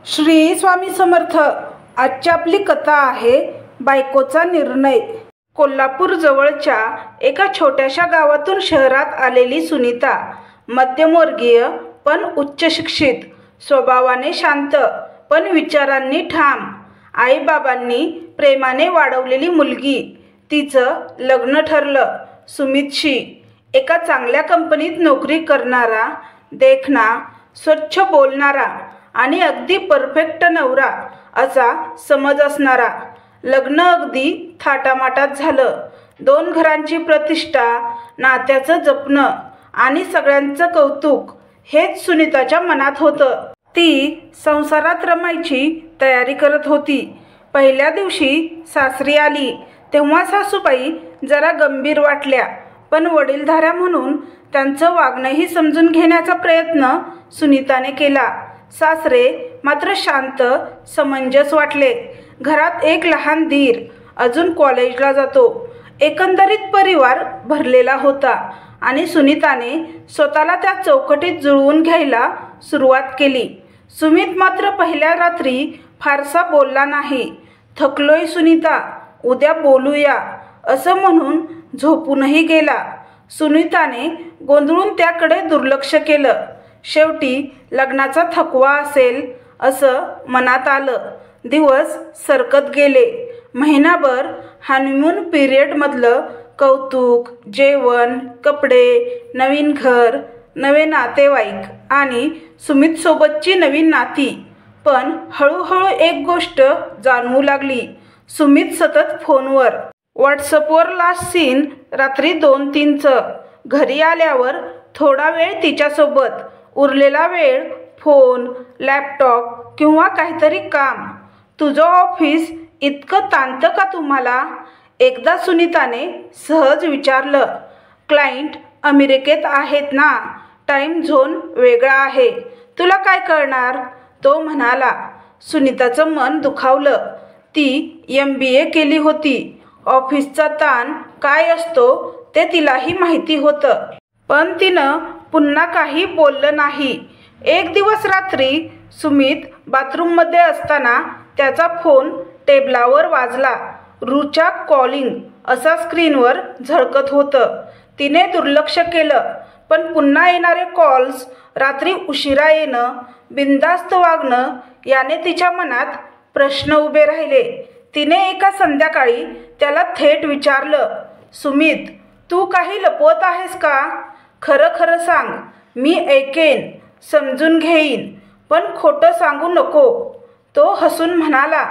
श्री स्वामी समर्थ। आजची आपली कथा आहे बायकोचा निर्णय। कोल्हापूर जवळच्या एका छोट्याशा गावातून शहरात आलेली सुनीता मध्यमवर्गीय पण उच्च शिक्षित, स्वभावाने शांत पण विचारांनी ठाम, आईबाबांनी प्रेमाने वाढवलेली मुलगी। तिचं लग्न ठरलं सुमितशी, एका चांगल्या कंपनीत नोकरी करणारा, देखणा, स्वच्छ बोलणारा आणि अगदी परफेक्ट नवरा असा समज असणारा। लग्न अगदी थाटामाटात झालं। 2 घरांची प्रतिष्ठा, नात्याचं जपणं आणि सगळ्यांचं कौतुक हेच सुनीताच्या मनात होतं। ती संसारात रमायची तयारी करत होती। पहिल्या दिवशी सासरी आली तेव्हा सासूबाई जरा गंभीर वाटल्या, पण वडीलधाऱ्या म्हणून त्यांचं वागणंही समजून घेण्याचा प्रयत्न सुनीताने केला। सासरे मात्र शांत, समंजस वाटले। घरात एक लहान धीर, अजून कॉलेजला जातो। एकंदरीत परिवार भरलेला होता आणि सुनीताने स्वतःला त्या चौकटीत जुळवून घ्यायला सुरुवात केली। सुमित मात्र पहिल्या रात्री फारसा बोलला नाही। थकलोय सुनीता, उद्या बोलूया असं म्हणून झोपूनही गेला। सुनीताने गोंधळून त्याकडे दुर्लक्ष केलं। शेवटी लग्नाचा थकवा असेल असं मनात आलं। दिवस सरकत गेले। महिनाभर हनीमून पिरियडमधलं कौतुक, जेवण, कपडे, नवीन घर, नवे नातेवाईक आणि सुमितसोबतची नवीन नाती। पण हळूहळू एक गोष्ट जाणवू लागली। सुमित सतत फोनवर, व्हॉट्सअपवर लास्ट सीन रात्री 2-3चं। घरी आल्यावर थोडा वेळ तिच्यासोबत, उरलेला वेळ फोन, लॅपटॉप किंवा काहीतरी काम। तुझं ऑफिस इतकं ताणतं का तुम्हाला? एकदा सुनीताने सहज विचारलं। क्लायंट अमेरिकेत आहेत ना, टाईम झोन वेगळा आहे, तुला काय कळणार, तो म्हणाला। सुनीताचं मन दुखावलं। ती MBA केली होती। ऑफिसचा ताण काय असतो ते तिलाही माहिती होतं, पण तिनं पुन्हा काही बोललं नाही। एक दिवस रात्री सुमित बाथरूममध्ये असताना त्याचा फोन टेबलावर वाजला। रुचा कॉलिंग असा स्क्रीनवर झळकत होतं। तिने दुर्लक्ष केलं, पण पुन्हा येणारे कॉल्स, रात्री उशिरा येणं, बिनधास्त वागणं याने तिच्या मनात प्रश्न उभे राहिले। तिने एका संध्याकाळी त्याला थेट विचारलं, सुमित, तू काही लपवत आहेस का? खरं खरं सांग, मी ऐकेन, समजून घेईन, पण खोटं सांगू नको। तो हसून म्हणाला,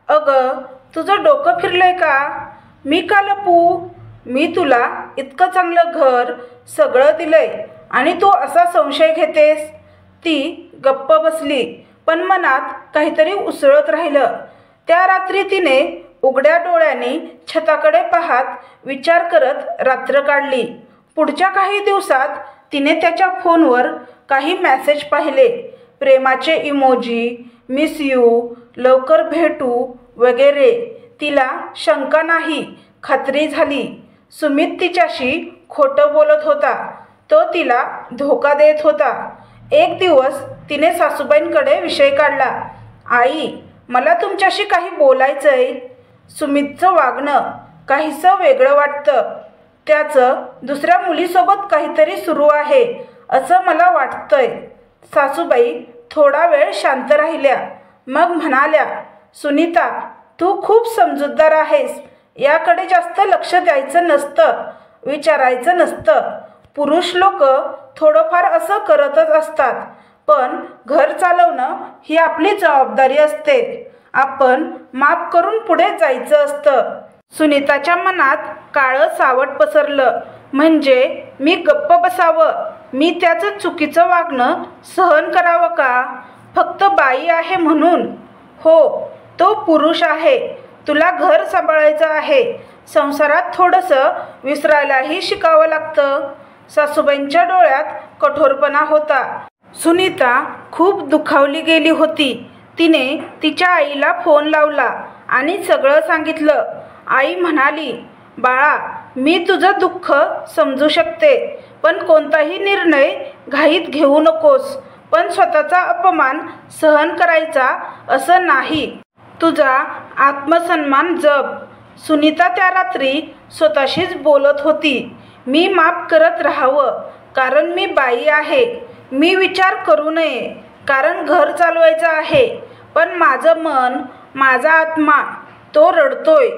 अगं तुझं डोकं फिरलंय का? मी का लपू? मी तुला इतकं चांगलं घर, सगळं दिलंय आणि तू असा संशय घेतेस? ती गप्प बसली, पण मनात काहीतरी उसळत राहिलं। त्या रात्री तिने उघड्या डोळ्यांनी छताकडे पाहत विचार करत रात्र काढली। पुढच्या काही दिवसात तिने त्याच्या फोनवर काही मेसेज पाहिले, प्रेमाचे इमोजी, मिस यू, लवकर भेटू वगैरे। तिला शंका नाही, खात्री झाली। सुमित तिच्याशी खोटं बोलत होता, तो तिला धोका देत होता। एक दिवस तिने सासूबाईंकडे विषय काढला, आई, मला तुमच्याशी काही बोलायचंय। सुमितचं वागणं काहीसं वेगळं वाटतं। त्याचं दुसऱ्या मुलीसोबत काहीतरी सुरू आहे असं मला वाटतंय। सासूबाई थोडा वेळ शांत राहिल्या, मग म्हणाल्या, सुनीता, तू खूप समजूतदार आहेस। याकडे जास्त लक्ष द्यायचं नसतं, विचारायचं नसतं। पुरुष लोक थोडंफार असं करतच असतात, पण घर चालवणं ही आपली जबाबदारी असते। आपण माफ करून पुढे जायचं असतं। सुनीताच्या मनात काळं सावट पसरलं। म्हणजे मी गप्प बसावं? मी त्याचं चुकीचं वागणं सहन करावं का? फक्त बाई आहे म्हणून? हो, तो पुरुष आहे। तुला घर सांभाळायचं आहे, संसारात थोडंसं विसरायलाही शिकावं लागतं। सासूबाईंच्या डोळ्यात कठोरपणा होता। सुनीता खूप दुखावली गेली होती। तिने तिच्या आईला फोन लावला आणि सगळं सांगितलं। आई म्हणाली, बाळा, मी तुझं दुःख समजू शकते, पण कोणताही निर्णय घाईत घेऊ नकोस। पण स्वतःचा अपमान सहन करायचा असं नाही. तुझा आत्मसन्मान जप. सुनीता त्या रात्री स्वतःशीच बोलत होती. मी माफ करत राहावं कारण मी बाई आहे. मी विचार करू नये कारण घर चालवायचं आहे. पण माझं मन, माझा आत्मा तो रडतोय.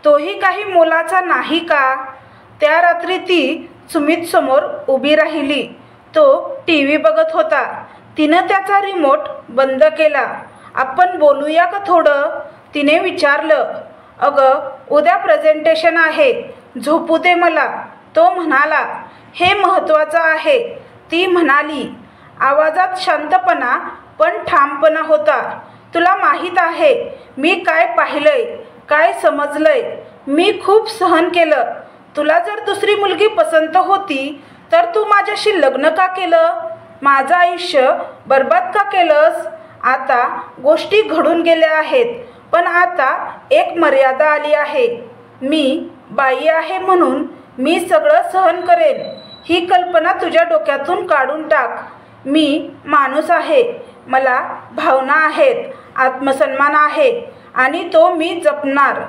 तोही काही मोलाचा नाही का? त्या रात्री ती सुमित समोर उभी राहिली. तो TV बघत होता. तिनं त्याचा रिमोट बंद केला. आपण बोलूया का थोडं? तिने विचारलं. अगं उद्या प्रेझेंटेशन आहे, झोपू दे मला. तो म्हणाला. हे महत्त्वाचं आहे, ती म्हणाली. आवाजात शांतपणा पण ठामपणा होता. तुला माहीत आहे मी काय पाहिलंय, काय समजलंय. मी खूप सहन केलं. तुला जर दुसरी मुलगी पसंत होती तर तू माझ्याशी लग्न का केलं? माझं आयुष्य बर्बाद का केलंस? आता गोष्टी घडून गेल्या आहेत, पण आता एक मर्यादा आली आहे. मी बाई आहे म्हणून मी सगळं सहन करेन, ही कल्पना तुझ्या डोक्यातून काढून टाक. मी माणूस आहे, मला भावना आहेत, आत्मसन्मान आहे आणि तो मी जपणार.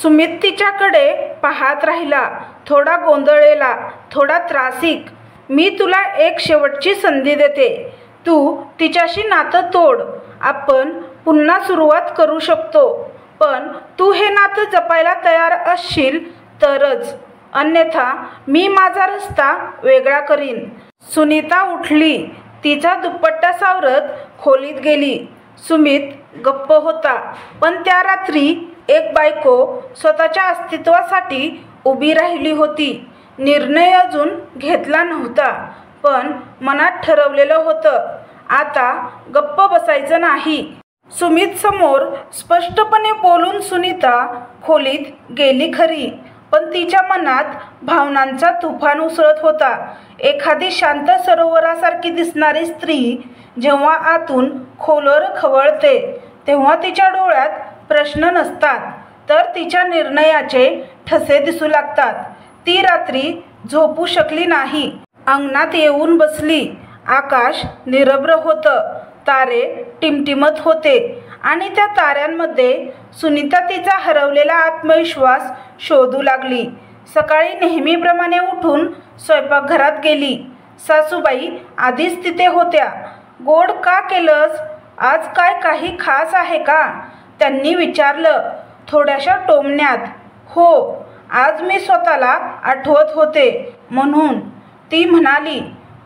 सुमित तिच्याकडे पाहत राहिला, थोडा गोंधळलेला, थोडा त्रासिक. मी तुला एक शेवटची संधी देते. तू तिच्याशी नातं तोड. आपण पुन्हा सुरुवात करू शकतो. पण तू हे नातं जपायला तयार असशील तरच, अन्यथा मी माझा रस्ता वेगळा करीन. सुनीता उठली. तिचा दुपट्टा सावरत खोलीत गेली. सुमित गप्प होता. पण त्या रात्री एक बायको स्वतःच्या अस्तित्वासाठी उभी राहिली होती. निर्णय अजून घेतला नव्हता, पण मनात ठरवलेलं होतं. आता गप्प बसायचं नाही. सुमित समोर स्पष्टपणे बोलून सुनीता खोलीत गेली खरी, पण तिच्या मनात भावनांचा तुफान उसळत होता. एखादी शांत सरोवरासारखी दिसणारी स्त्री जेव्हा आतून खोलवर खवळते तेव्हा तिच्या डोळ्यात प्रश्न नसतात, तर तिच्या निर्णयाचे ठसे दिसू लागतात. ती रात्री झोपू शकली नाही. अंगणात येऊन बसली. आकाश निरभ्र होतं. तारे टिमटिमत होते आणि त्या ताऱ्यांमध्ये सुनीता तिचा हरवलेला आत्मविश्वास शोधू लागली. सकाळी नेहमीप्रमाणे उठून स्वयंपाकघरात गेली. सासूबाई आधीच तिथे होत्या. गोड का केलंस? आज काय काही खास आहे का? त्यांनी विचारलं थोड्याशा टोमण्यात. हो, आज मी स्वतःला आठवत होते म्हणून, ती म्हणाली.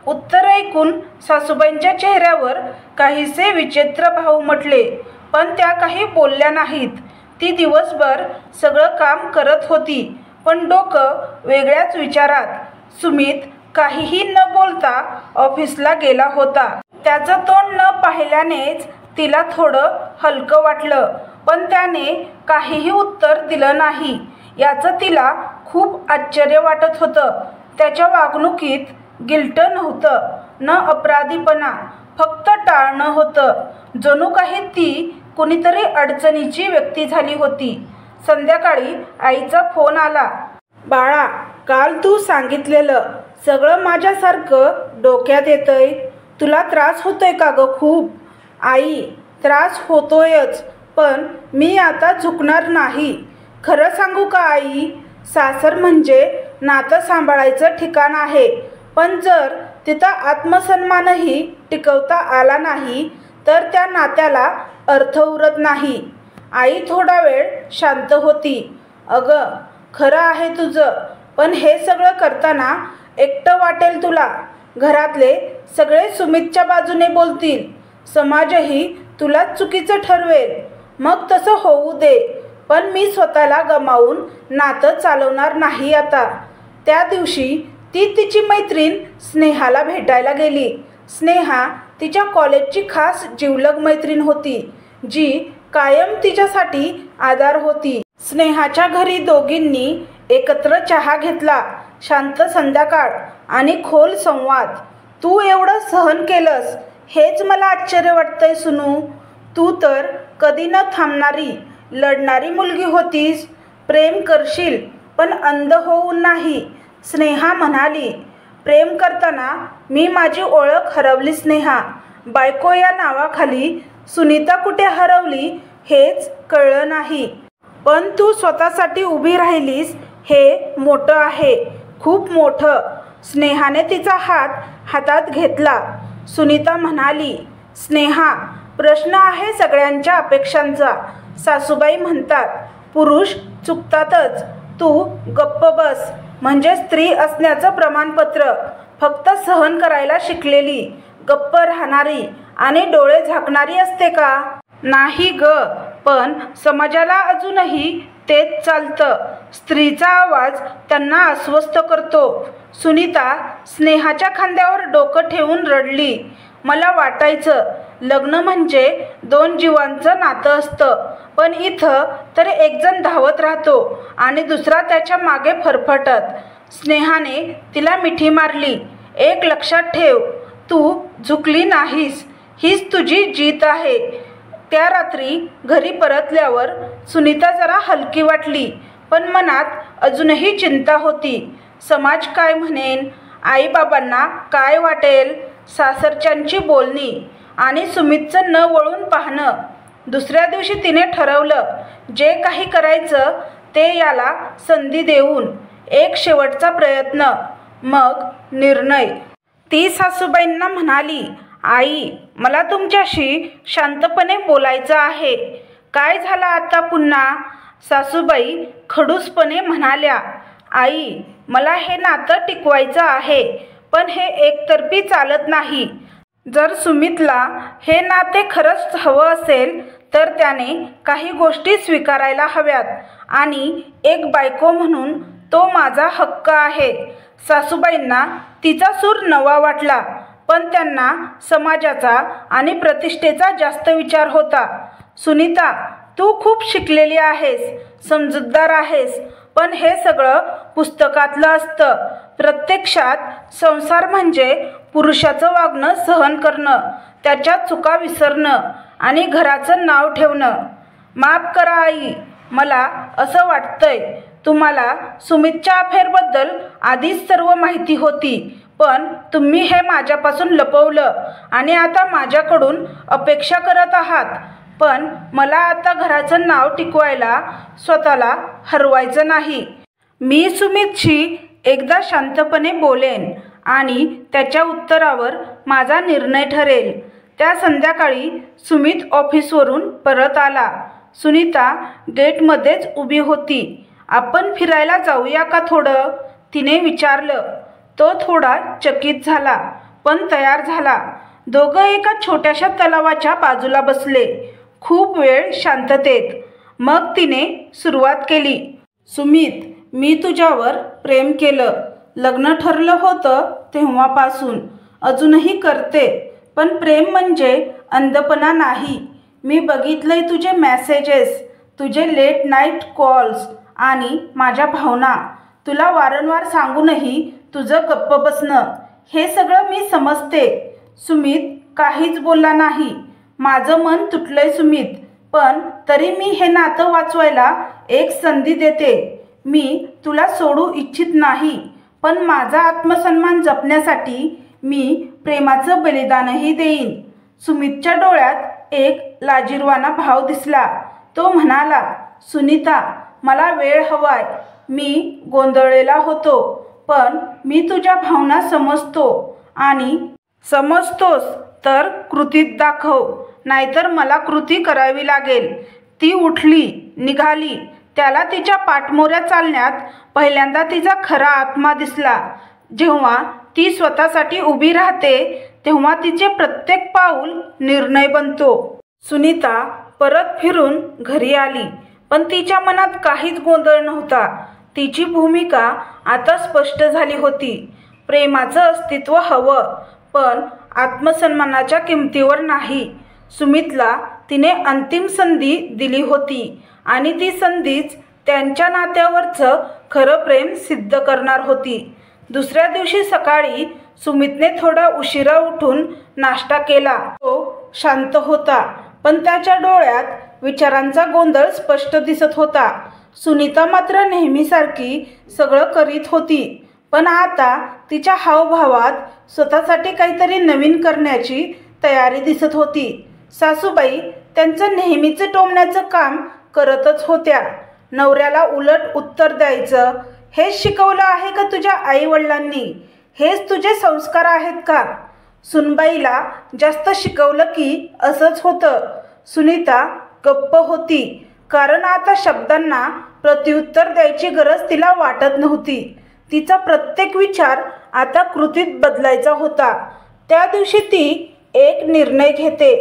उत्तर ऐकून सासूबाईंच्या चेहऱ्यावर काहीसे विचित्र भाव उमटले, पण त्या काही बोलल्या नाहीत. ती दिवसभर सगळं काम करत होती, पण डोकं वेगळ्याच विचारात. सुमित काहीही न बोलता ऑफिसला गेला होता. त्याचं तोंड न पाहिल्यानेच तिला थोडं हलकं वाटलं, पण त्याने काहीही उत्तर दिलं नाही. याचं तिला खूप आश्चर्य वाटत होतं. त्याच्या वागणुकीत गिल्ट नव्हतं, न अपराधीपणा, फक्त टाळणं होतं. जणू काही ती कुणीतरी अडचणीची व्यक्ती झाली होती. संध्याकाळी आईचा फोन आला. बाळा, काल तू सांगितलेलं सगळं माझ्यासारखं डोक्यात येतंय. तुला त्रास होतोय का गं खूप? आई, त्रास होतोयच, पण मी आता झुकणार नाही. खरं सांगू का आई, सासर म्हणजे नातं सांभाळायचं ठिकाण आहे, पण जर तिथं आत्मसन्मानही टिकवता आला नाही तर त्या नात्याला अर्थ उरत नाही. आई थोडा वेळ शांत होती. अगं, खरं आहे तुझं, पण हे सगळं करताना एकटं वाटेल तुला. घरातले सगळे सुमितच्या बाजूने बोलतील. समाजही तुलाच चुकीचं ठरवेल. मग तसं होऊ दे, पण मी स्वतःला गमावून नातं चालवणार नाही आता. त्या दिवशी ती तिची मैत्रीण स्नेहाला भेटायला गेली. स्नेहा तिच्या कॉलेजची खास जिवलग मैत्रीण होती, जी कायम तिच्यासाठी आधार होती. स्नेहाच्या घरी दोघींनी एकत्र चहा घेतला. शांत संध्याकाळ आणि खोल संवाद. तू एवढं सहन केलंस हेच मला आश्चर्य वाटतंय सुनू. तू तर कधी न थांबणारी, लढणारी मुलगी होतीस. प्रेम करशील, पण अंध होऊन नाही. स्नेहा म्हणाली. प्रेम करताना मी माझी ओळख हरवली स्नेहा. बायको या नावाखाली सुनीता कुठे हरवली हेच कळलं नाही. पण तू स्वतःसाठी उभी राहिलीस हे मोठं आहे, खूप मोठं. स्नेहाने तिचा हात हातात घेतला. सुनीता म्हणाली, स्नेहा, प्रश्न आहे सगळ्यांच्या अपेक्षांचा. सासूबाई म्हणतात पुरुष चुकतातच. तू गप्प बस. म्हणजे स्त्री असण्याचं प्रमाणपत्र फक्त सहन करायला शिकलेली, गप्प राहणारी आणि डोळे झाकणारी असते का? नाही ग. पण समाजाला अजूनही तेच चालतं. स्त्रीचा आवाज त्यांना अस्वस्थ करतो. सुनीता स्नेहाच्या खांद्यावर डोकं ठेवून रडली. मला वाटायचं लग्न म्हणजे 2 जीवांचं नातं असतं. पण इथं तर एकजण धावत राहतो आणि दुसरा त्याच्या मागे फरफटत. स्नेहाने तिला मिठी मारली. एक लक्षात ठेव, तू झुकली नाहीस. हीच तुझी जीत आहे. त्या रात्री घरी परतल्यावर सुनीता जरा हलकी वाटली. पण मनात अजूनही चिंता होती. समाज काय म्हणेन, आईबाबांना काय वाटेल, सासरच्यांची बोलणी आणि सुमितचं न वळून पाहणं. दुसऱ्या दिवशी तिने ठरवलं, जे काही करायचं ते याला संधी देऊन. एक शेवटचा प्रयत्न, मग निर्णय. ती सासूबाईंना म्हणाली, आई, मला तुमच्याशी शांतपणे बोलायचं आहे. काय झालं आता पुन्हा? सासूबाई खडूसपणे म्हणाल्या, आई, मला हे नातं टिकवायचं आहे. पण हे एकतर्फी चालत नाही. जर सुमितला हे नाते खरंच हवं असेल तर त्याने काही गोष्टी स्वीकारायला हव्यात. आणि एक बायको म्हणून तो माझा हक्क आहे. सासूबाईंना तिचा सूर नवा वाटला. पण त्यांना समाजाचा आणि प्रतिष्ठेचा जास्त विचार होता. सुनीता, तू खूप शिकलेली आहेस, समजूतदार आहेस. पण हे सगळं पुस्तकातलं असतं. प्रत्यक्षात संसार म्हणजे पुरुषाचं वागणं सहन करणं, त्याच्या चुका विसरणं आणि घराचं नाव ठेवणं. माफ करा आई, मला असं वाटतंय तुम्हाला सुमितच्या अफेअरबद्दल आधीच सर्व माहिती होती. पण तुम्ही हे माझ्यापासून लपवलं आणि आता माझ्याकडून अपेक्षा करत आहात. पण मला आता घराचं नाव टिकवायला स्वतःला हरवायचं नाही. मी सुमितशी एकदा शांतपणे बोलेन आणि त्याच्या उत्तरावर माझा निर्णय ठरेल. त्या संध्याकाळी सुमित ऑफिसवरून परत आला. सुनीता गेटमध्येच उभी होती. आपण फिरायला जाऊया का थोडं? तिने विचारलं. तो थोडा चकित झाला, पण तयार झाला. दोघं एका छोट्याशा तलावाच्या बाजूला बसले. खूप वेळ शांततेत. मग तिने सुरुवात केली. सुमित, मी तुझ्यावर प्रेम केलं. लग्न ठरलं होतं तेव्हापासून. अजूनही करते. पण प्रेम म्हणजे अंधपणा नाही. मी बघितलंय तुझे मेसेजेस, तुझे लेट नाईट कॉल्स आणि माझ्या भावना. तुला वारंवार सांगूनही तुझं गप्प बसणं, हे सगळं मी समजते. सुमित काहीच बोलला नाही. माझं मन तुटलंय सुमित. पण तरी मी हे नातं वाचवायला एक संधी देते. मी तुला सोडू इच्छित नाही. पण माझा आत्मसन्मान जपण्यासाठी मी प्रेमाचं बलिदानही देईन. सुमितच्या डोळ्यात एक लाजिरवाणा भाव दिसला. तो म्हणाला, सुनीता, मला वेळ हवाय. मी गोंधळलेला होतो. पण मी तुझ्या भावना समजतो. आणि समजतोस तर कृतीत दाखव, नाहीतर मला कृती करावी लागेल. ती उठली, निघाली. त्याला तिच्या पाठमोऱ्या चालण्यात पहिल्यांदा तिचा खरा आत्मा दिसला. जेव्हा ती स्वतःसाठी उभी राहते तेव्हा तिचे प्रत्येक पाऊल निर्णय बनतो. सुनीता परत फिरून घरी आली. पण तिच्या मनात काहीच गोंधळ नव्हता. तिची भूमिका आता स्पष्ट झाली होती. प्रेमाचं अस्तित्व हवं, पण आत्मसन्मानाच्या किमतीवर नाही. सुमितला तिने अंतिम संधी दिली होती आणि ती संधीच त्यांच्या नात्यावरचं खरं प्रेम सिद्ध करणार होती. दुसऱ्या दिवशी सकाळी सुमितने थोडा उशिरा उठून नाश्ता केला. तो शांत होता, पण त्याच्या डोळ्यात विचारांचा गोंधळ स्पष्ट दिसत होता. सुनीता मात्र नेहमीसारखी सगळं करीत होती. पण आता तिच्या हावभावात स्वतःसाठी काहीतरी नवीन करण्याची तयारी दिसत होती. सासूबाई त्यांचं नेहमीचं टोमण्याचं काम करतच होत्या. नवऱ्याला उलट उत्तर द्यायचं हेच शिकवलं आहे का तुझ्या आईवडिलांनी? हेच तुझे संस्कार आहेत का? सुनबाईला जास्त शिकवलं की असंच होतं. सुनीता गप्प होती, कारण आता शब्दांना प्रत्युत्तर द्यायची गरज तिला वाटत नव्हती. तिचा प्रत्येक विचार आता कृतीत बदलायचा होता. त्या दिवशी ती एक निर्णय घेते.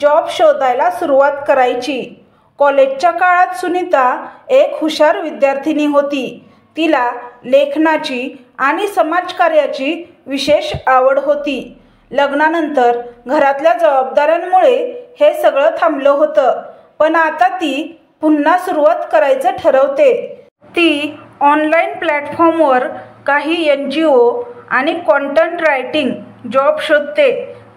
जॉब शोधायला सुरुवात करायची. कॉलेजच्या काळात सुनीता एक हुशार विद्यार्थिनी होती. तिला लेखनाची आणि समाजकार्याची विशेष आवड होती. लग्नानंतर घरातल्या जबाबदाऱ्यांमुळे हे सगळं थांबलं होतं, पण आता ती पुन्हा सुरुवात करायचं ठरवते. ती ऑनलाईन प्लॅटफॉर्मवर काही NGO आणि कॉन्टेंट रायटिंग जॉब शोधते.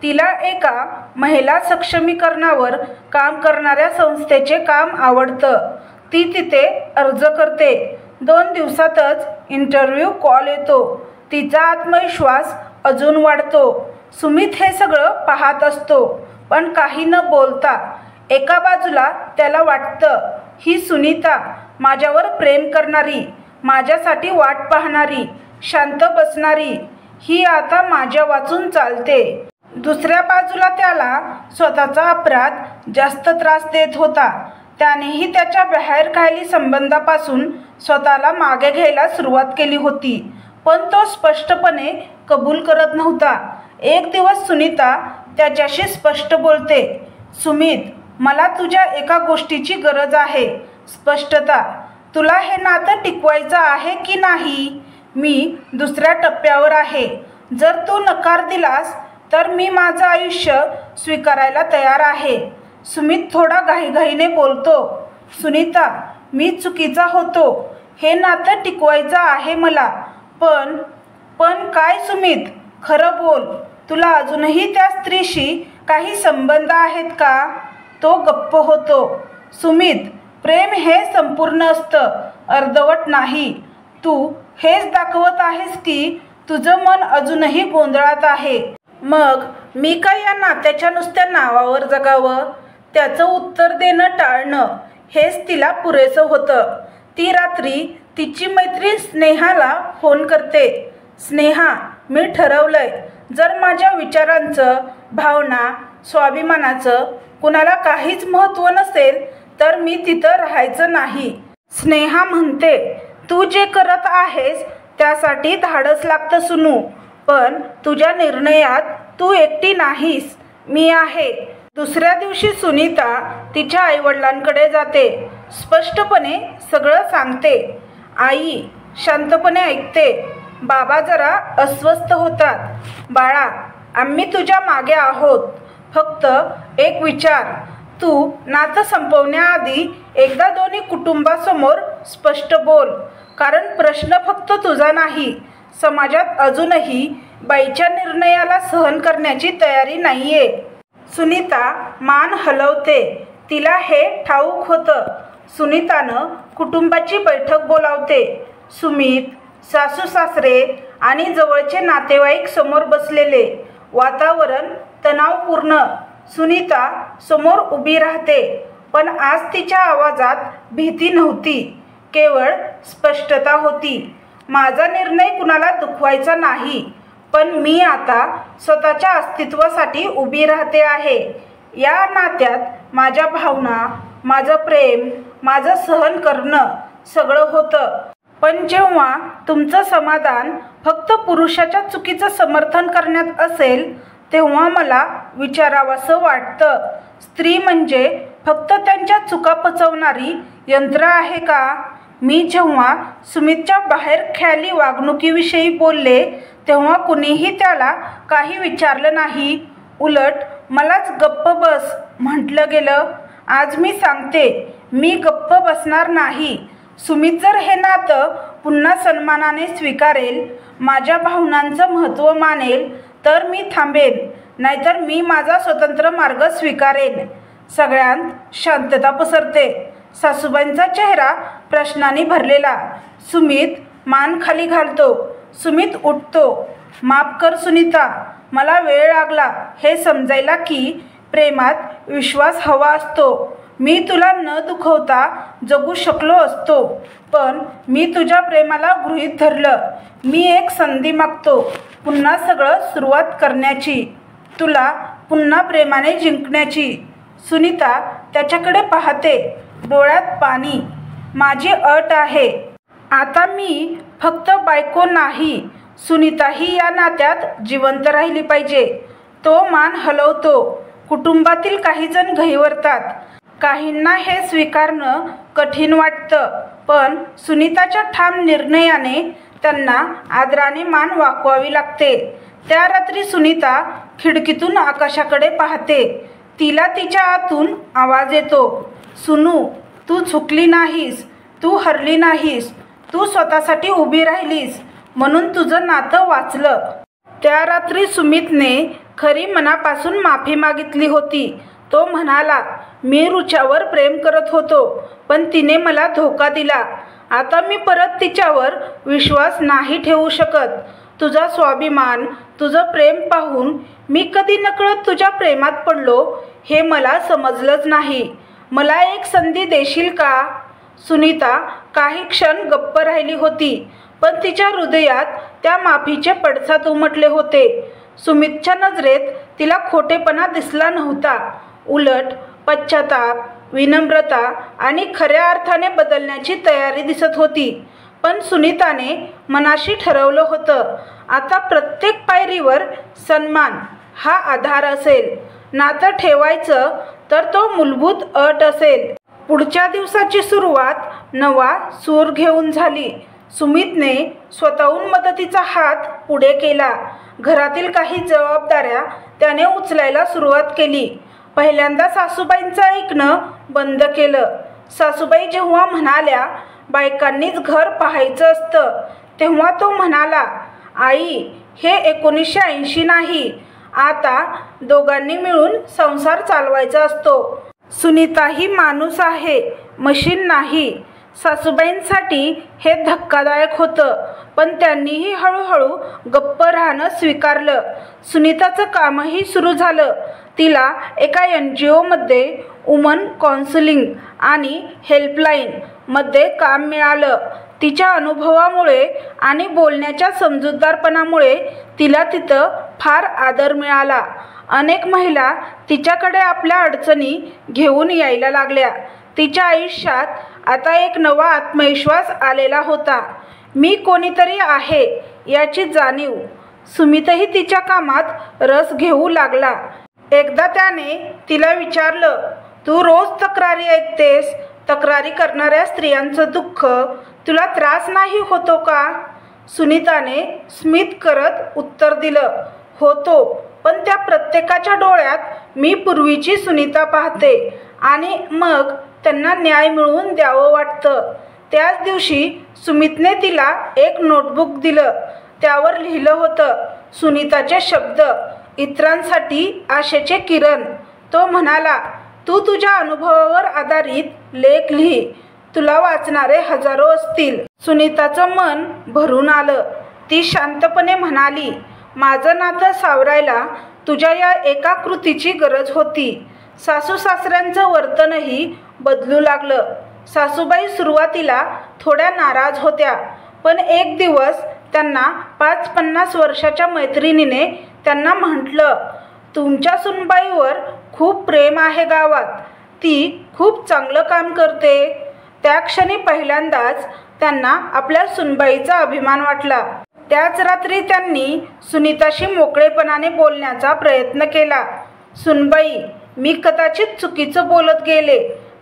तिला एका महिला सक्षमीकरणावर काम करणाऱ्या संस्थेचे काम आवडतं. ती तिथे अर्ज करते. 2 दिवसातच इंटरव्ह्यू कॉल येतो. तिचा आत्मविश्वास अजून वाढतो. सुमित हे सगळं पाहत असतो, पण काही न बोलता. एका बाजूला त्याला वाटतं, ही सुनीता माझ्यावर प्रेम करणारी, माझ्यासाठी वाट पाहणारी, शांत बसणारी, ही आता माझ्या वाचून चालते. दुसऱ्या बाजूला त्याला स्वतःचा अपराध जास्त त्रास देत होता. त्यानेही त्याच्या बाहेरखाली संबंधापासून स्वतःला मागे घ्यायला सुरुवात केली होती, पण तो स्पष्टपणे कबूल करत नव्हता. एक दिवस सुनीता त्याच्याशी स्पष्ट बोलते, सुमित, मला तुझ्या एका गोष्टीची गरज आहे, स्पष्टता. तुला हे नातं टिकवायचं आहे की नाही? मी दुसऱ्या टप्प्यावर आहे. जर तू नकार दिलास तर मी माझं आयुष्य स्वीकारायला तयार आहे. सुमित थोडा घाईघाईने बोलतो, सुनीता, मी चुकीचा होतो. हे नातं टिकवायचं आहे मला. पण काय सुमित? खरं बोल. तुला अजूनही त्या स्त्रीशी काही संबंध आहेत का? तो गप्प होतो. सुमित, प्रेम हे संपूर्ण असतं, अर्धवट नाही. तू हेच दाखवत आहेस की तुझं मन अजूनही गोंधळात आहे. मग मी काय या नात्याच्या नुसत्या नावावर जगावं? त्याचं उत्तर देणं टाळणं हेच तिला पुरेसं होतं. ती रात्री तिची मैत्रीण स्नेहाला फोन करते. स्नेहा, मी ठरवलंय, जर माझ्या विचारांचं, भावना, स्वाभिमानाचं कुणाला काहीच महत्त्व नसेल तर मी तिथं राहायचं नाही. स्नेहा म्हणते, तू जे करत आहेस त्यासाठी धाडस लागतं सुनू, पण तुझ्या निर्णयात तू एकटी नाहीस, मी आहे. दुसऱ्या दिवशी सुनीता तिच्या आईवडिलांकडे जाते. स्पष्टपणे सगळं सांगते. आई शांतपणे ऐकते. बाबा जरा अस्वस्थ होतात. बाळा, आम्ही तुझ्या मागे आहोत. फक्त एक विचार, तू नातं संपवण्याआधी एकदा दोन्ही कुटुंबासमोर स्पष्ट बोल. कारण प्रश्न फक्त तुझा नाही. समाजात अजूनही बाईच्या निर्णयाला सहन करण्याची तयारी नाहीये. सुनीता मान हलवते. तिला हे ठाऊक होतं. सुनीतानं कुटुंबाची बैठक बोलावते. सुमित, सासू सासरे आणि जवळचे नातेवाईक समोर बसलेले. वातावरण तणावपूर्ण. सुनीता समोर उभी राहते, पण आज तिच्या आवाजात भीती नव्हती, केवळ स्पष्टता होती. माझा निर्णय कुणाला दुखवायचा नाही, पण मी आता स्वतःच्या अस्तित्वासाठी उभी राहते आहे. या नात्यात माझ्या भावना, माझं प्रेम, माझं सहन करणं सगळं होतं. पण जेव्हा तुमचं समाधान फक्त पुरुषाच्या चुकीचं समर्थन करण्यात असेल तेव्हा मला विचारावंसं वाटतं, स्त्री म्हणजे फक्त त्यांच्या चुका पचवणारी यंत्र आहे का? मी जेव्हा सुमितच्या बाहेरखाली वागणुकीविषयी बोलले तेव्हा कुणीही त्याला काही विचारलं नाही. उलट मलाच गप्प बस म्हटलं गेलं. आज मी सांगते, मी गप्प बसणार नाही. सुमित जर हे नातं पुन्हा सन्मानाने स्वीकारेल, माझ्या भावनांचं महत्त्व मानेल तर मी थांबेन, नाहीतर मी माझा स्वतंत्र मार्ग स्वीकारेन. सगळ्यांत शांतता पसरते. सासूबाईंचा चेहरा प्रश्नांनी भरलेला. सुमित मान खाली घालतो. सुमित उठतो. माफ कर सुनीता, मला वेळ लागला हे समजायला की प्रेमात विश्वास हवा असतो. मी तुला न दुखवता जगू शकलो असतो, पण मी तुझ्या प्रेमाला गृहीत धरलं. मी एक संधी मागतो, पुन्हा सगळं सुरुवात करण्याची, तुला पुन्हा प्रेमाने जिंकण्याची. सुनीता त्याच्याकडे पाहते, डोळ्यात पाणी. माझी अट आहे, आता मी फक्त बायको नाही, सुनीताही या नात्यात जिवंत राहिली पाहिजे. तो मान हलवतो. कुटुंबातील काही जण घहिवरतात. काहींना हे स्वीकारणं कठीण वाटतं, पण सुनीताच्या ठाम निर्णयाने त्यांना आदराने मान वाकवावी लागते. त्या रात्री सुनीता खिडकीतून आकाशाकडे पाहते. तिला तिच्या आतून आवाज येतो, सुनू, तू चुकली नाहीस, तू हरली नाहीस, तू स्वतःसाठी उभी राहिलीस म्हणून तुझं नातं वाचलं. त्या रात्री सुमितने खरी मनापासून माफी मागितली होती. तो म्हणाला, मी रुचावर प्रेम करत होतो, पण तिने मला धोका दिला. आता मी परत तिच्यावर विश्वास नाही ठेवू शकत. तुझा स्वाभिमान, तुझं प्रेम पाहून मी कधी नकळत तुझ्या प्रेमात पडलो हे मला समजलंच नाही. मला एक संधी देशील का? सुनीता काही क्षण गप्प राहिली होती, पण तिच्या हृदयात त्या माफीचे पडसाद उमटले होते. सुमितच्या नजरेत तिला खोटेपणा दिसला नव्हता. उलट पश्चाताप, विनम्रता आणि खऱ्या अर्थाने बदलण्याची तयारी दिसत होती. पण सुनीताने मनाशी ठरवलं होतं, आता प्रत्येक पायरीवर सन्मान हा आधार असेल. नातं ठेवायचं तर तो मूलभूत अट असेल. पुढच्या दिवसाची सुरुवात नवा सूर घेऊन झाली. सुमितने स्वतःहून मदतीचा हात पुढे केला. घरातील काही जबाबदाऱ्या त्याने उचलायला सुरुवात केली. पहिल्यांदा सासूबाईंचं ऐकणं बंद केलं. सासूबाई जेव्हा म्हणाल्या बायकांनीच घर पाहायचं असतं, तेव्हा तो म्हणाला, आई, हे 1980 नाही, आता दोघांनी मिळून संसार चालवायचा असतो. सुनीता ही माणूस आहे, मशीन नाही. सासूबाईंसाठी हे धक्कादायक होतं, पण त्यांनीही हळूहळू गप्प राहणं स्वीकारलं. सुनीताचं कामही सुरू झालं. तिला एका NGOमध्ये वुमन काउन्सिलिंग आणि हेल्पलाईनमध्ये काम मिळालं. तिच्या अनुभवामुळे आणि बोलण्याच्या समजूतदारपणामुळे तिला तिथं फार आदर मिळाला. अनेक महिला तिच्याकडे आपल्या अडचणी घेऊन यायला लागल्या. तिच्या आयुष्यात आता एक नवा आत्मविश्वास आलेला होता. मी कोणीतरी आहे याची जाणीव. सुमितही तिच्या कामात रस घेऊ लागला. एकदा त्याने तिला विचारलं, तू रोज तक्रारी ऐकतेस, तक्रारी करणाऱ्या स्त्रियांचं दुःख तुला त्रास नाही होतो का? सुनीताने स्मित करत उत्तर दिलं, होतो, पण त्या प्रत्येकाच्या डोळ्यात मी पूर्वीची सुनीता पाहते आणि मग त्यांना न्याय मिळवून द्यावं वाटतं. त्याच दिवशी सुमितने तिला एक नोटबुक दिलं. त्यावर लिहिलं होतं, सुनीताचे शब्द, इतरांसाठी आशेचे किरण. तो म्हणाला, तू तुझ्या अनुभवावर आधारित लेख लिही, तुला वाचणारे हजारो असतील. सुनीताचं मन भरून आलं. ती शांतपणे म्हणाली, माझं नातं सावरायला तुझ्या या एका कृतीची गरज होती. सासू सासऱ्यांचं वर्तनही बदलू लागलं. सासूबाई सुरुवातीला थोड्या नाराज होत्या, पण एक दिवस त्यांना 5-50 वर्षाच्या मैत्रिणीने त्यांना म्हटलं, तुमच्या सुनबाईवर खूप प्रेम आहे गावात, ती खूप चांगलं काम करते. त्या क्षणी पहिल्यांदाच त्यांना आपल्या सुनबाईचा अभिमान वाटला. त्याच रात्री त्यांनी सुनीताशी मोकळेपणाने बोलण्याचा प्रयत्न केला. सुनबाई, मी कदाचित चुकीचं बोलत गेले,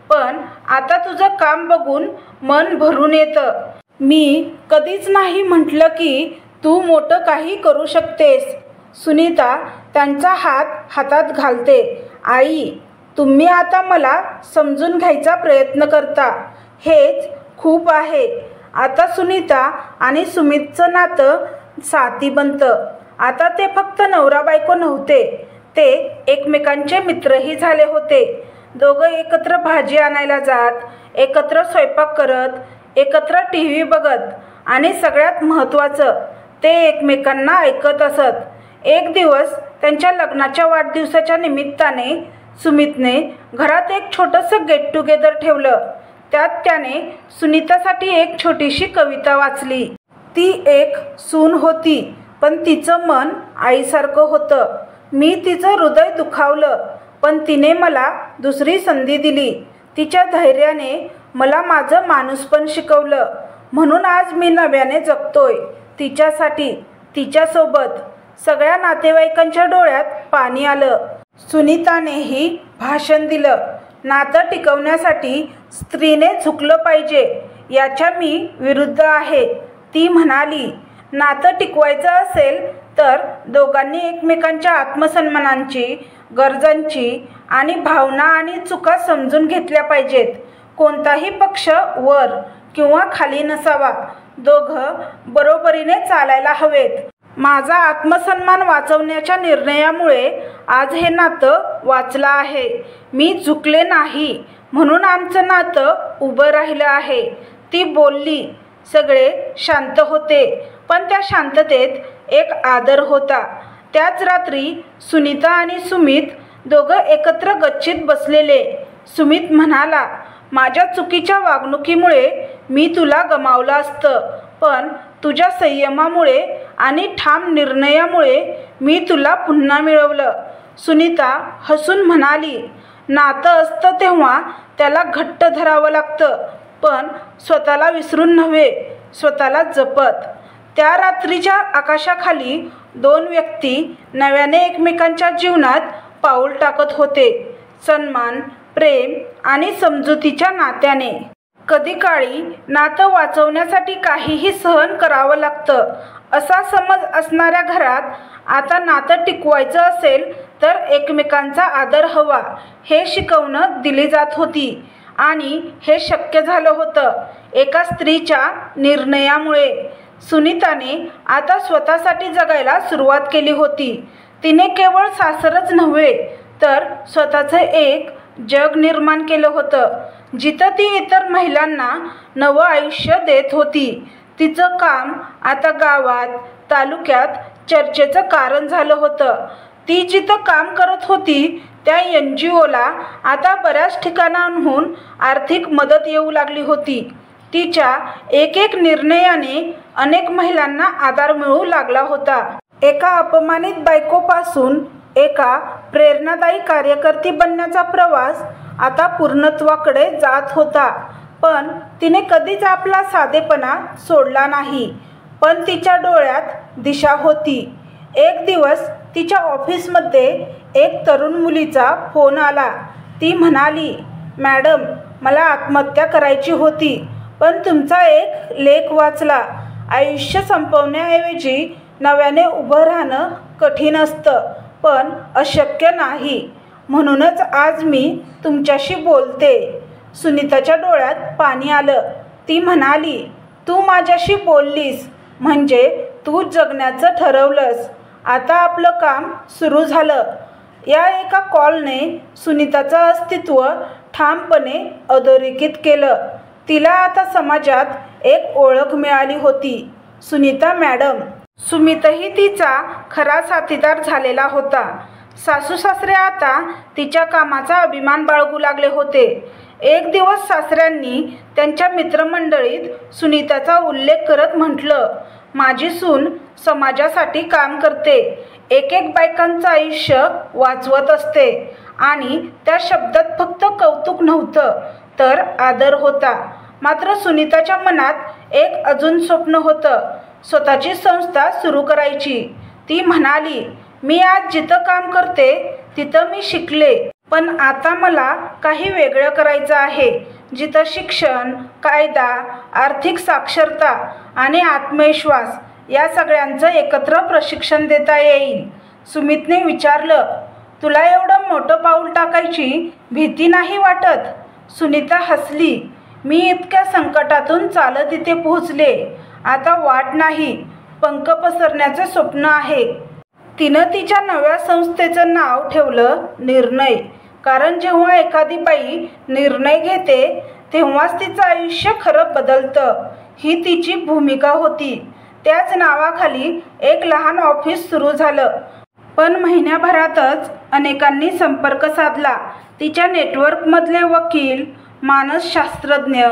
पण आता तुझं काम बघून मन भरून येतं. मी कधीच नाही म्हटलं की तू मोठं काही करू शकतेस. सुनीता त्यांचा हात हातात घालते. आई, तुम्ही आता मला समजून घ्यायचा प्रयत्न करता, हेच खूप आहे. आता सुनीता आणि सुमितचं नातं साथी बनतं. आता ते फक्त नवरा बायको नव्हते, ते एकमेकांचे मित्रही झाले होते. दोघं एकत्र भाजी आणायला जात, एकत्र स्वयंपाक करत, एकत्र TV बघत आणि सगळ्यात महत्त्वाचं ते एकमेकांना ऐकत असत. एक दिवस त्यांच्या लग्नाच्या वाढदिवसाच्या निमित्ताने सुमितने घरात एक छोटंसं गेट टुगेदर ठेवलं. त्यात त्याने सुनीतासाठी एक छोटीशी कविता वाचली. ती एक सून होती, पण तिचं मन आईसारखं होतं. मी तिचं हृदय दुखावलं, पण तिने मला दुसरी संधी दिली. तिच्या धैर्याने मला माझं माणूसपण शिकवलं. म्हणून आज मी नव्याने जगतोय तिच्यासाठी, तिच्यासोबत. सगळ्या नातेवाईकांच्या डोळ्यात पाणी आलं. सुनीतानेही भाषण दिलं. नातं टिकवण्यासाठी स्त्रीने झुकलं पाहिजे याच्या मी विरुद्ध आहे. ती म्हणाली, नातं टिकवायचं असेल तर दोघांनी एकमेकांच्या आत्मसन्मानाची, गरजांची आणि भावना आणि चुका समजून घेतल्या पाहिजेत. कोणताही पक्ष वर किंवा खाली नसावा. दोघं बरोबरीने चालायला हवेत. माझा आत्मसन्मान वाचवण्याच्या निर्णयामुळे आज हे नातं वाचलं आहे. मी झुकले नाही म्हणून आमचं नातं उभं राहिलं आहे. ती बोलली. सगळे शांत होते, पण त्या शांततेत एक आदर होता. त्याच रात्री सुनीता आणि सुमित दोघं एकत्र गच्चीत बसलेले. सुमित म्हणाला, माझ्या चुकीच्या वागणुकीमुळे मी तुला गमावलं असतं, पण तुझ्या संयमामुळे आणि ठाम निर्णयामुळे मी तुला पुन्हा मिळवलं. सुनीता हसून म्हणाली, नातं असतं तेव्हा त्याला घट्ट धरावं लागतं, पण स्वतःला विसरून नव्हे, स्वतःला जपत. त्या रात्रीच्या आकाशाखाली दोन व्यक्ती नव्याने एकमेकांच्या जीवनात पाऊल टाकत होते. सन्मान, प्रेम आणि समजुतीच्या नात्याने. कधी काळी नातं वाचवण्यासाठी काहीही सहन करावं लागतं असा समज असणाऱ्या घरात आता नातं टिकवायचं असेल तर एकमेकांचा आदर हवा हे शिकवणं दिली जात होती. आणि हे शक्य झालं होतं एका स्त्रीच्या निर्णयामुळे. सुनीताने आता स्वतःसाठी जगायला सुरुवात केली होती. तिने केवळ सासरच नव्हे तर स्वतःचं एक जग निर्माण केलं होतं, जिथं ती इतर महिलांना नवं आयुष्य देत होती. तिचं काम आता गावात, तालुक्यात चर्चेचं कारण झालं होतं. ती जिथं काम करत होती त्या NGOला आता बऱ्याच ठिकाणांहून आर्थिक मदत येऊ लागली होती. तिच्या एक एक निर्णयाने अनेक महिलांना आधार मिळू लागला होता. एका अपमानित बायकोपासून एका प्रेरणादायी कार्यकर्ती बनण्याचा प्रवास आता पूर्णत्वाकडे जात होता. पण तिने कधीच आपला साधेपणा सोडला नाही. पण तिच्या डोळ्यात दिशा होती. एक दिवस तिच्या ऑफिसमध्ये एक तरुण मुलीचा फोन आला. ती म्हणाली, मॅडम, मला आत्महत्या करायची होती, पण तुमचा एक लेख वाचला. आयुष्य संपवण्याऐवजी नव्याने उभं राहणं कठीण असतं, पण अशक्य नाही. म्हणूनच आज मी तुमच्याशी बोलते. सुनीताच्या डोळ्यात पाणी आलं. ती म्हणाली, तू माझ्याशी बोललीस म्हणजे तू जगण्याचं ठरवलंस. आता आपलं काम सुरू झालं. या एका कॉलने सुनीताचं अस्तित्व ठामपणे अधोरेखित केलं. तिला आता समाजात एक ओळख मिळाली होती, सुनीता मॅडम. सुमितही तिचा खरा साथीदार झालेला होता. सासू सासरे आता तिच्या कामाचा अभिमान बाळगू लागले होते. एक दिवस सासऱ्यांनी त्यांच्या मित्रमंडळीत सुनीताचा उल्लेख करत म्हटलं, माझी सून समाजासाठी काम करते, एक एक बायकांचं आयुष्य वाचवत असते. आणि त्या शब्दात फक्त कौतुक नव्हतं तर आदर होता. मात्र सुनीताच्या मनात एक अजून स्वप्न होतं, स्वतःची संस्था सुरू करायची. ती म्हणाली, मी आज जिथं काम करते तिथं मी शिकले, पण आता मला काही वेगळं करायचं आहे, जिथं शिक्षण, कायदा, आर्थिक साक्षरता आणि आत्मविश्वास या सगळ्यांचं एकत्र प्रशिक्षण देता येईल. सुमितने विचारलं, तुला एवढं मोठं पाऊल टाकायची भीती नाही वाटत? सुनीता हसली, मी इतक्या संकटातून चालत इथे पोहोचले. आता वाट नाही, पंख पसरण्याचे स्वप्न आहे. तिनं तिच्या नव्या संस्थेचं नाव ठेवलं निर्णय. कारण जेव्हा एखादी बाई निर्णय घेते तेव्हाच तिचं आयुष्य खरं बदलतं. ही तिची भूमिका होती. त्याच नावाखाली एक लहान ऑफिस सुरू झालं. पण महिन्याभरातच अनेकांनी संपर्क साधला. तिच्या नेटवर्कमधले वकील, मानसशास्त्रज्ञ,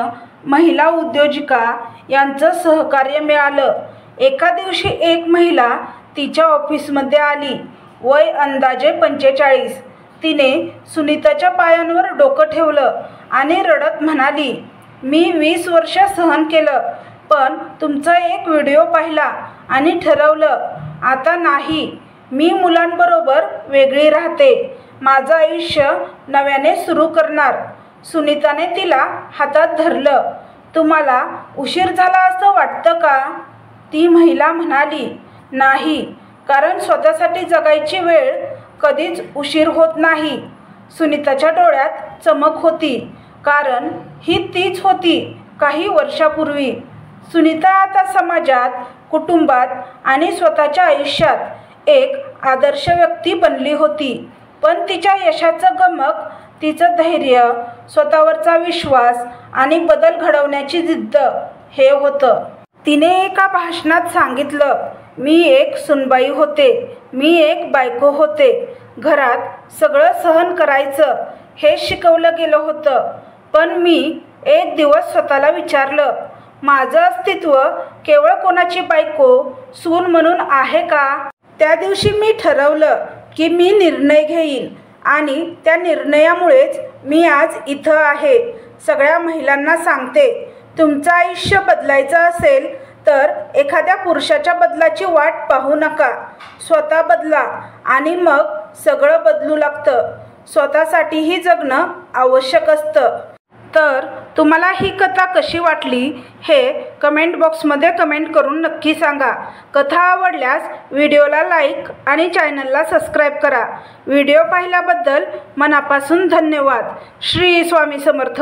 महिला उद्योजिका यांचं सहकार्य मिळालं. एका दिवशी एक महिला तिच्या ऑफिसमध्ये आली. वय अंदाजे 45. तिने सुनीताच्या पायांवर डोकं ठेवलं आणि रडत म्हणाली, मी 20 वर्ष सहन केलं, पण तुमचा एक व्हिडिओ पाहिला आणि ठरवलं, आता नाही. मी मुलांबरोबर वेगळी राहते. माझं आयुष्य नव्याने सुरू करणार. सुनीताने तिला हातात धरलं. तुम्हाला उशीर झाला असं वाटतं का? ती महिला म्हणाली, नाही, कारण स्वतःसाठी जगायची वेळ कधीच उशीर होत नाही. सुनीताच्या डोळ्यात चमक होती, कारण ही तीच होती काही वर्षापूर्वी. सुनीता आता समाजात, कुटुंबात आणि स्वतःच्या आयुष्यात एक आदर्श व्यक्ती बनली होती. पण तिच्या यशाचं गमक तिचं धैर्य, स्वतःवरचा विश्वास आणि बदल घडवण्याची जिद्द हे होतं. तिने एका भाषणात सांगितलं, मी एक सुनबाई होते, मी एक बायको होते. घरात सगळं सहन करायचं हे शिकवलं गेलं होतं. पण मी एक दिवस स्वतःला विचारलं, माझं अस्तित्व केवळ कोणाची बायको, सून म्हणून आहे का? त्या दिवशी मी ठरवलं की मी निर्णय घेईन आणि त्या निर्णयामुळेच मी आज इथं आहे. सगळ्या महिलांना सांगते, तुमचं आयुष्य बदलायचं असेल तर एखाद्या पुरुषाच्या बदलाची वाट पाहू नका. स्वतः बदला आणि मग सगळं बदलू लागतं. स्वतःसाठीही जगणं आवश्यक असतं. तर तुम्हाला ही कथा कशी वाटली हे कमेंट बॉक्समध्ये कमेंट करून नक्की सांगा. कथा आवडल्यास व्हिडिओला लाईक आणि चॅनलला सबस्क्राईब करा. व्हिडिओ पाहिल्याबद्दल मनापासून धन्यवाद. श्री स्वामी समर्थ.